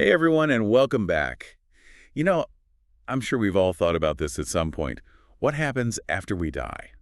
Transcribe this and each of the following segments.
Hey everyone, and welcome back. You know, I'm sure we've all thought about this at some point. What happens after we die?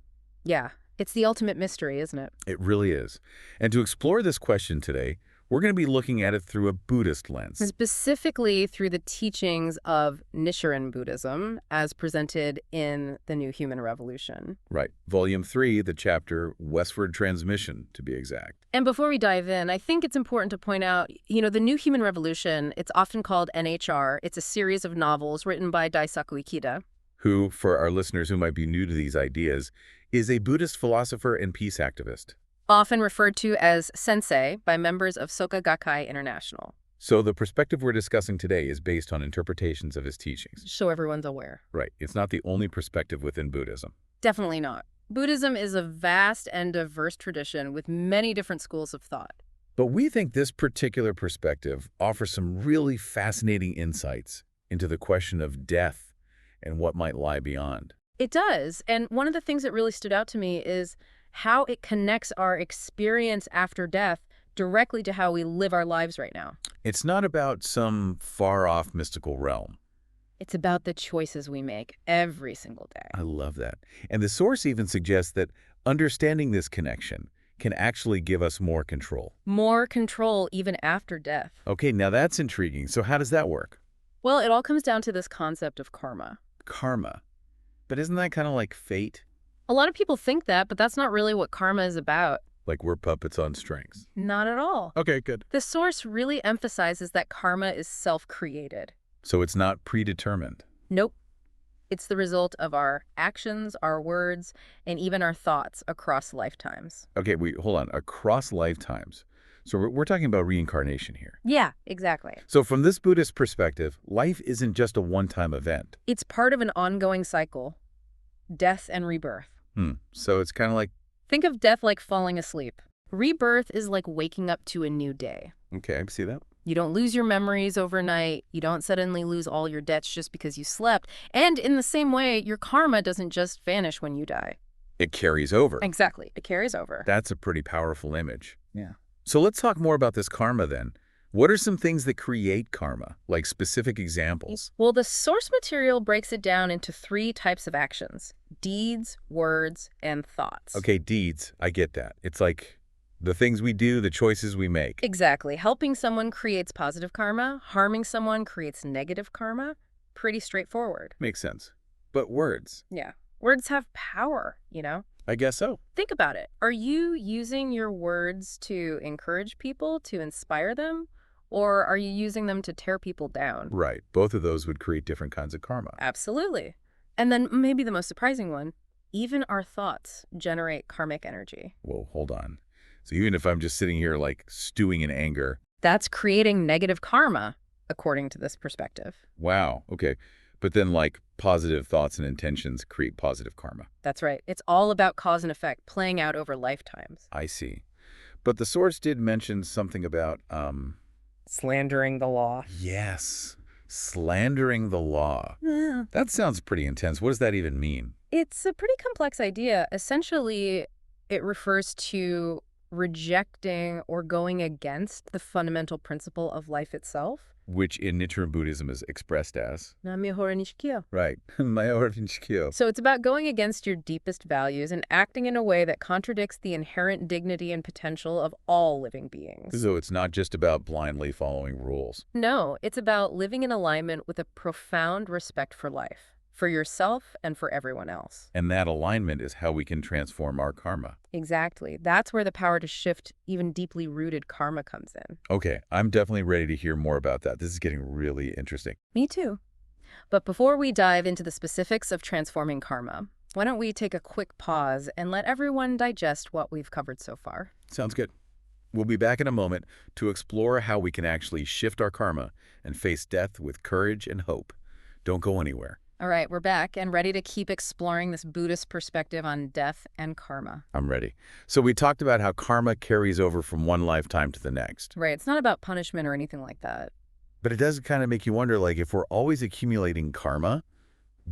Yeah, it's the ultimate mystery, isn't it? It really is. And to explore this question today, we're going to be looking at it through a Buddhist lens. Specifically through the teachings of Nichiren Buddhism as presented in The New Human Revolution. Right. Volume 3, the chapter Westward Transmission, to be exact. And before we dive in, I think it's important to point out, The New Human Revolution, it's often called NHR. It's a series of novels written by Daisaku Ikeda. Who, for our listeners who might be new to these ideas, is a Buddhist philosopher and peace activist. Often referred to as Sensei by members of Soka Gakkai International. So the perspective we're discussing today is based on interpretations of his teachings. So everyone's aware. Right. It's not the only perspective within Buddhism. Definitely not. Buddhism is a vast and diverse tradition with many different schools of thought. But we think this particular perspective offers some really fascinating insights into the question of death and what might lie beyond. It does. And one of the things that really stood out to me is how it connects our experience after death directly to how we live our lives right now. It's not about some far-off mystical realm. It's about the choices we make every single day. I love that. And the source even suggests that understanding this connection can actually give us more control. More control even after death. Okay, now that's intriguing. So how does that work? Well, it all comes down to this concept of karma. Karma. But isn't that kind of like fate? A lot of people think that, but that's not really what karma is about. Like we're puppets on strings. Not at all. Okay, good. The source really emphasizes that karma is self-created. So it's not predetermined. Nope. It's the result of our actions, our words, and even our thoughts across lifetimes. Okay, hold on. Across lifetimes. So we're talking about reincarnation here. Yeah, exactly. So from this Buddhist perspective, life isn't just a one-time event. It's part of an ongoing cycle, death and rebirth. So it's kind of like... Think of death like falling asleep. Rebirth is like waking up to a new day. Okay, I see that. You don't lose your memories overnight. You don't suddenly lose all your debts just because you slept. And in the same way, your karma doesn't just vanish when you die. It carries over. Exactly. It carries over. That's a pretty powerful image. Yeah. So let's talk more about this karma then. What are some things that create karma, like specific examples? Well, the source material breaks it down into 3 types of actions: deeds, words, and thoughts. Okay, deeds. I get that. It's like the things we do, the choices we make. Exactly. Helping someone creates positive karma. Harming someone creates negative karma. Pretty straightforward. Makes sense. But words? Yeah. Words have power, I guess so. Think about it. Are you using your words to encourage people, to inspire them? Or are you using them to tear people down? Right. Both of those would create different kinds of karma. Absolutely. And then maybe the most surprising one, even our thoughts generate karmic energy. Whoa, hold on. So even if I'm just sitting here like stewing in anger. That's creating negative karma, according to this perspective. Wow. Okay. But then like positive thoughts and intentions create positive karma. That's right. It's all about cause and effect playing out over lifetimes. I see. But the source did mention something about, slandering the law. yes, slandering the law. Yeah. That sounds pretty intense. What does that even mean? It's a pretty complex idea. Essentially, it refers to rejecting or going against the fundamental principle of life itself. Which in Nichiren Buddhism is expressed as? Nam-myoho-renge-kyo. Right. Nam-myoho-renge-kyo. So it's about going against your deepest values and acting in a way that contradicts the inherent dignity and potential of all living beings. So it's not just about blindly following rules. No, it's about living in alignment with a profound respect for life, for yourself and for everyone else. And that alignment is how we can transform our karma. Exactly. That's where the power to shift even deeply rooted karma comes in. Okay, I'm definitely ready to hear more about that. This is getting really interesting. Me too. But before we dive into the specifics of transforming karma, why don't we take a quick pause and let everyone digest what we've covered so far? Sounds good. We'll be back in a moment to explore how we can actually shift our karma and face death with courage and hope. Don't go anywhere. All right, we're back and ready to keep exploring this Buddhist perspective on death and karma. I'm ready. So we talked about how karma carries over from one lifetime to the next. Right, it's not about punishment or anything like that. But it does kind of make you wonder, like, if we're always accumulating karma,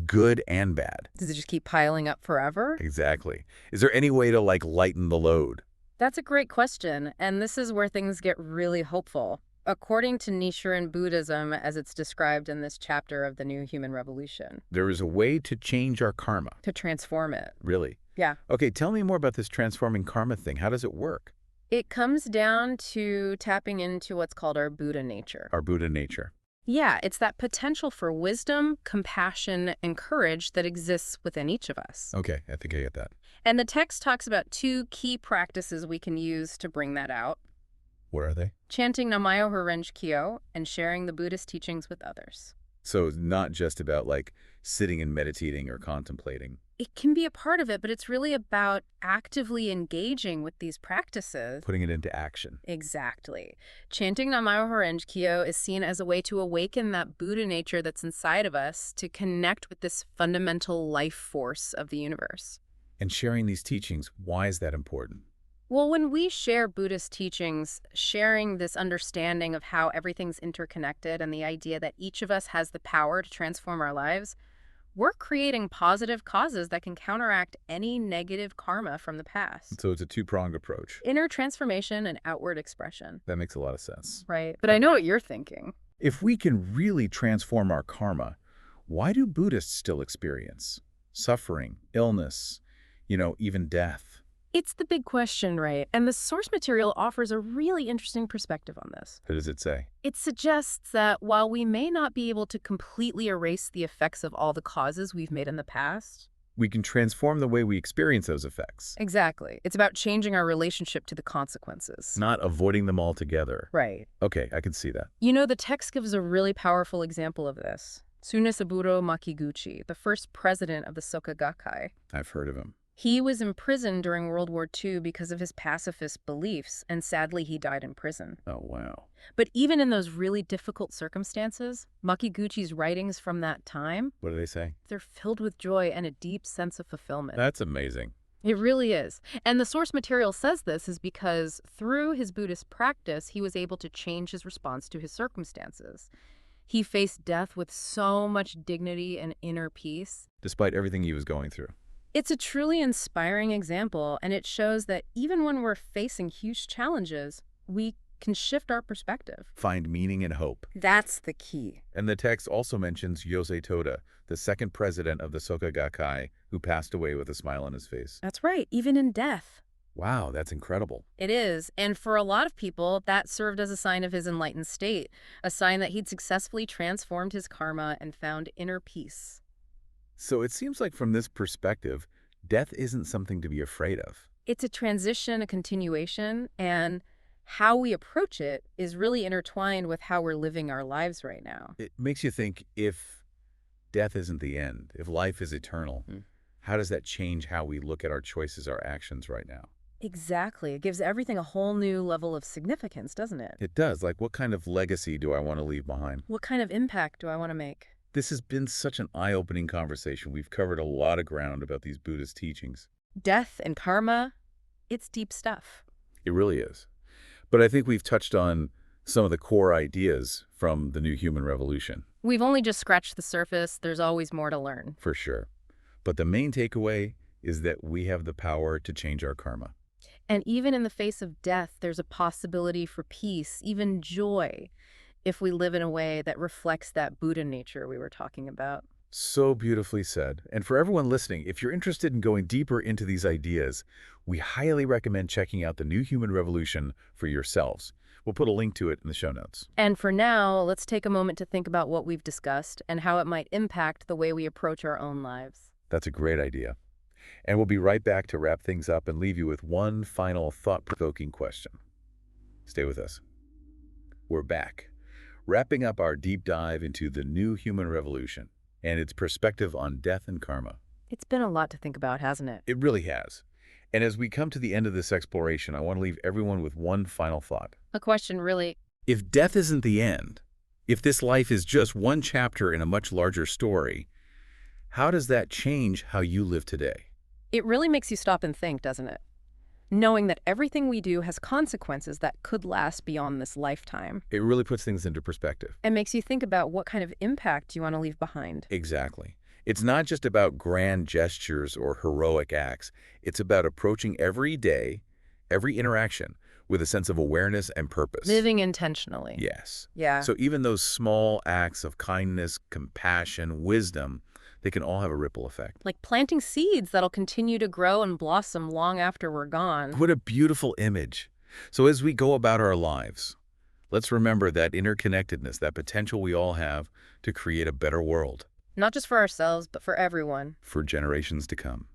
good and bad. Does it just keep piling up forever? Exactly. Is there any way to, like, lighten the load? That's a great question, and this is where things get really hopeful. According to Nichiren Buddhism, as it's described in this chapter of the New Human Revolution. There is a way to change our karma. To transform it. Really? Yeah. Okay, tell me more about this transforming karma thing. How does it work? It comes down to tapping into what's called our Buddha nature. Our Buddha nature. Yeah, it's that potential for wisdom, compassion, and courage that exists within each of us. Okay, I think I get that. And the text talks about two key practices we can use to bring that out. What are they? Chanting Nam-myoho-renge-kyo and sharing the Buddhist teachings with others. So it's not just about like sitting and meditating or contemplating. It can be a part of it, but it's really about actively engaging with these practices. Putting it into action. Exactly. Chanting Nam-myoho-renge-kyo is seen as a way to awaken that Buddha nature that's inside of us to connect with this fundamental life force of the universe. And sharing these teachings, why is that important? Well, when we share Buddhist teachings, sharing this understanding of how everything's interconnected and the idea that each of us has the power to transform our lives, we're creating positive causes that can counteract any negative karma from the past. So it's a two-pronged approach. Inner transformation and outward expression. That makes a lot of sense. Right. But I know what you're thinking. If we can really transform our karma, why do Buddhists still experience suffering, illness, even death? It's the big question, right? And the source material offers a really interesting perspective on this. What does it say? It suggests that while we may not be able to completely erase the effects of all the causes we've made in the past, We can transform the way we experience those effects, exactly. It's about changing our relationship to the consequences. not avoiding them altogether. Right. Okay, I can see that. The text gives a really powerful example of this. Tsunesaburo Makiguchi, the first president of the Soka Gakkai. I've heard of him. He was imprisoned during World War II because of his pacifist beliefs, and sadly he died in prison. Oh, wow. But even in those really difficult circumstances, Makiguchi's writings from that time, What do they say? they're filled with joy and a deep sense of fulfillment. That's amazing. It really is. And the source material says this is because through his Buddhist practice, he was able to change his response to his circumstances. He faced death with so much dignity and inner peace. Despite everything he was going through. It's a truly inspiring example, and it shows that even when we're facing huge challenges, we can shift our perspective. Find meaning and hope. That's the key. And the text also mentions Yosei Toda, the second president of the Soka Gakkai, who passed away with a smile on his face. That's right, even in death. Wow, that's incredible. It is, and for a lot of people, that served as a sign of his enlightened state, a sign that he'd successfully transformed his karma and found inner peace. So it seems like from this perspective, death isn't something to be afraid of. It's a transition, a continuation, and how we approach it is really intertwined with how we're living our lives right now. It makes you think, if death isn't the end, if life is eternal, how does that change how we look at our choices, our actions right now? Exactly. It gives everything a whole new level of significance, doesn't it? It does. Like, what kind of legacy do I want to leave behind? What kind of impact do I want to make? This has been such an eye-opening conversation. We've covered a lot of ground about these Buddhist teachings. Death and karma, it's deep stuff. It really is. But I think we've touched on some of the core ideas from the New Human Revolution. We've only just scratched the surface. There's always more to learn. For sure. But the main takeaway is that we have the power to change our karma. And even in the face of death, there's a possibility for peace, even joy, if we live in a way that reflects that Buddha nature we were talking about. So beautifully said. And for everyone listening, if you're interested in going deeper into these ideas, we highly recommend checking out the New Human Revolution for yourselves. We'll put a link to it in the show notes. And for now, let's take a moment to think about what we've discussed and how it might impact the way we approach our own lives. That's a great idea. And we'll be right back to wrap things up and leave you with one final thought-provoking question. Stay with us. We're back, wrapping up our deep dive into the New Human Revolution and its perspective on death and karma. It's been a lot to think about, hasn't it? It really has. And as we come to the end of this exploration, I want to leave everyone with one final thought. A question, really. If death isn't the end, if this life is just one chapter in a much larger story, how does that change how you live today? It really makes you stop and think, doesn't it? Knowing that everything we do has consequences that could last beyond this lifetime. It really puts things into perspective. And makes you think about what kind of impact you want to leave behind. Exactly. It's not just about grand gestures or heroic acts. It's about approaching every day, every interaction, with a sense of awareness and purpose. Living intentionally. Yes. Yeah. So even those small acts of kindness, compassion, wisdom, they can all have a ripple effect. Like planting seeds that'll continue to grow and blossom long after we're gone. What a beautiful image. So as we go about our lives, let's remember that interconnectedness, that potential we all have to create a better world. Not just for ourselves, but for everyone. For generations to come.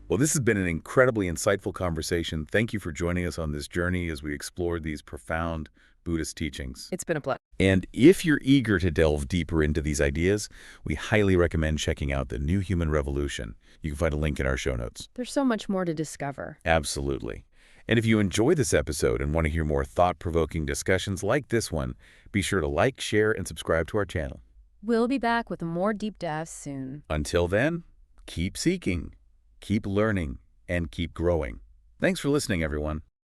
Well, this has been an incredibly insightful conversation. Thank you for joining us on this journey as we explored these profound Buddhist teachings. It's been a pleasure. And if you're eager to delve deeper into these ideas, we highly recommend checking out The New Human Revolution. You can find a link in our show notes. There's so much more to discover. Absolutely. And if you enjoy this episode and want to hear more thought-provoking discussions like this one, be sure to like, share, and subscribe to our channel. We'll be back with more deep dives soon. Until then, keep seeking, keep learning, and keep growing. Thanks for listening, everyone.